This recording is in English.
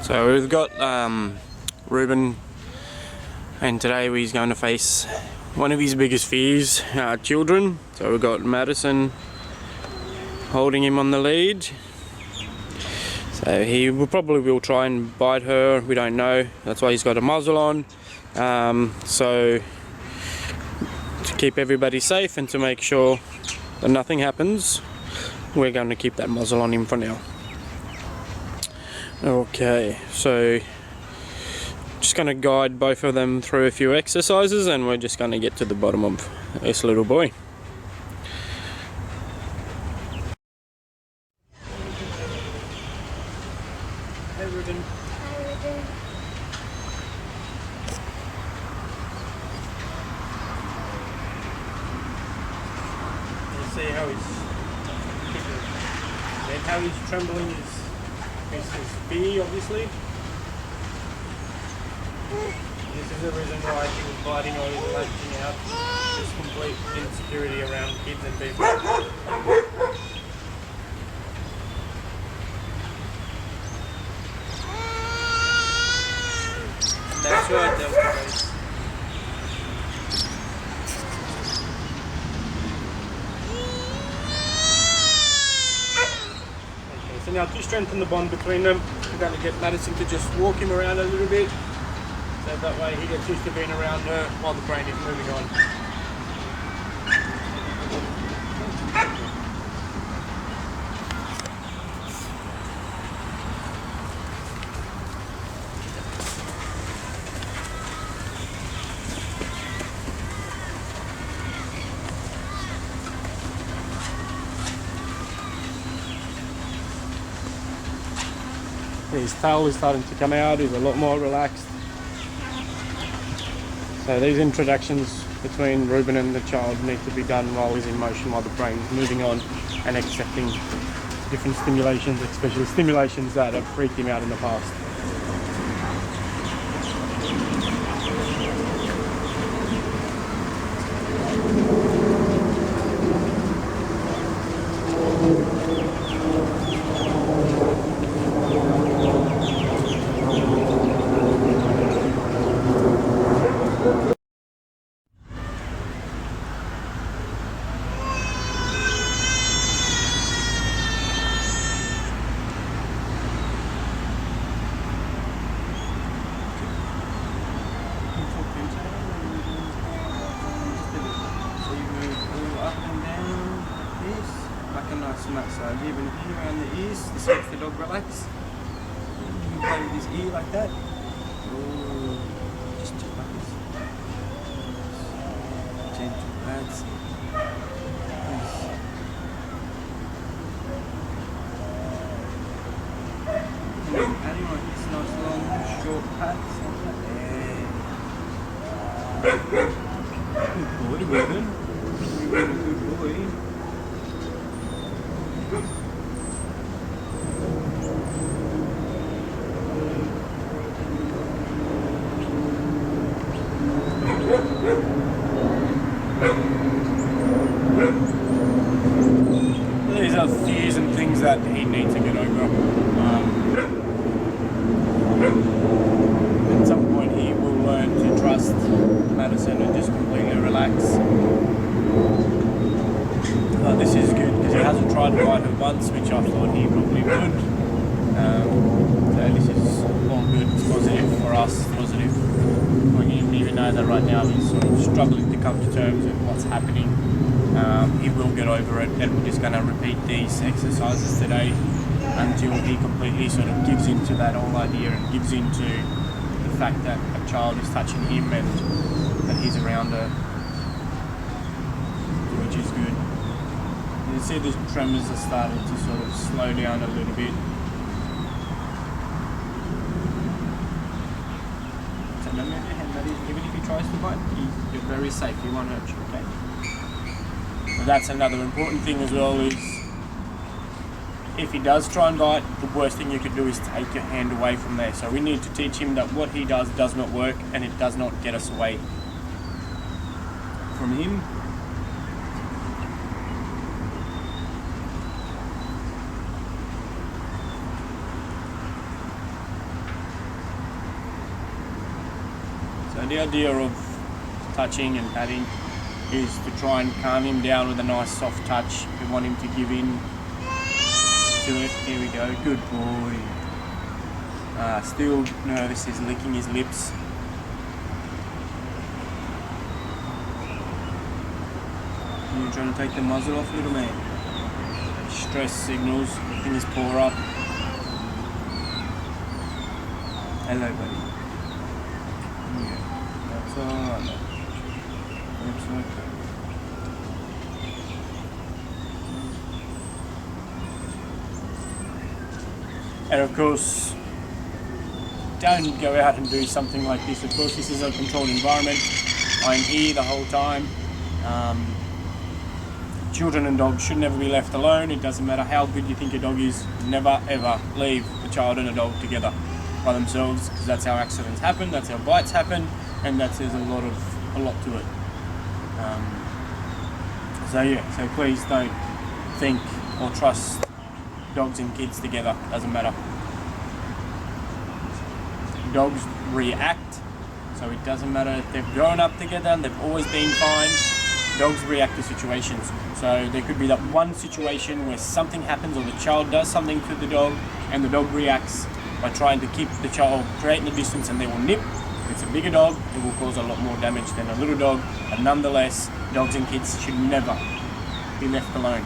So we've got Ruben, and today he's going to face one of his biggest fears, children. So we've got Madison holding him on the lead. So he will try and bite her, we don't know. That's why he's got a muzzle on. So to keep everybody safe and to make sure that nothing happens, we're going to keep that muzzle on him for now. Okay, so just going to guide both of them through a few exercises, and we're just going to get to the bottom of this little boy. Hey Ruben. Hi Ruben. You see how he's trembling his fear, obviously. This is the reason why he was biting or he was lashing out. Just complete insecurity around kids and people. That's right, Delta Base. Okay, so now to strengthen the bond between them, we're going to get Madison to just walk him around a little bit. So that way he gets used to being around her while the brain is moving on. His tail is starting to come out, he's a lot more relaxed. So these introductions between Ruben and the child need to be done while he's in motion, while the brain's moving on and accepting different stimulations, especially stimulations that have freaked him out in the past. Massage, even here around the ears. This helps the dog relax. You can play with his ear like that. Ooh, just like this. Gentle pats. Nice. Adding like this nice long short pats like that. Yeah. Good boy, Ruben. You're a good boy. These are fears and things that he needs to get over. At some point he will learn to trust Madison and just completely relax. This is good because he hasn't tried to bite her once, which I thought he probably would. So this is all good. It's positive for us, positive for him, even though that right now he's sort of struggling to come to terms with what's happening. He will get over it, and we're just going to repeat these exercises today until he completely sort of gives into that whole idea and gives into the fact that a child is touching him and that he's around her, which is good. You see the tremors are starting to sort of slow down a little bit. So don't move your hand, buddy. Even if he tries to bite, you're very safe. He won't hurt you, okay? But that's another important thing as well, is if he does try and bite, the worst thing you could do is take your hand away from there. So we need to teach him that what he does not work, and it does not get us away from him. So the idea of touching and patting is to try and calm him down with a nice soft touch. We want him to give in to it. Here we go, good boy. Still nervous, he's licking his lips. You're trying to take the muzzle off, little man. Stress signals, lifting his paw up. Hello, buddy. Yeah, that's alright. It's okay. And of course, don't go out and do something like this. Of course, this is a controlled environment. I'm here the whole time. Children and dogs should never be left alone. It doesn't matter how good you think your dog is. Never ever leave a child and a dog together by themselves, because that's how accidents happen, that's how bites happen, and there's a lot to it. So please don't think or trust dogs and kids together. Doesn't matter. Dogs react, so it doesn't matter if they've grown up together and they've always been fine. Dogs react to situations. So there could be that one situation where something happens or the child does something to the dog and the dog reacts by trying to keep the child, creating the distance, and they will nip. If it's a bigger dog, it will cause a lot more damage than a little dog. But nonetheless, dogs and kids should never be left alone.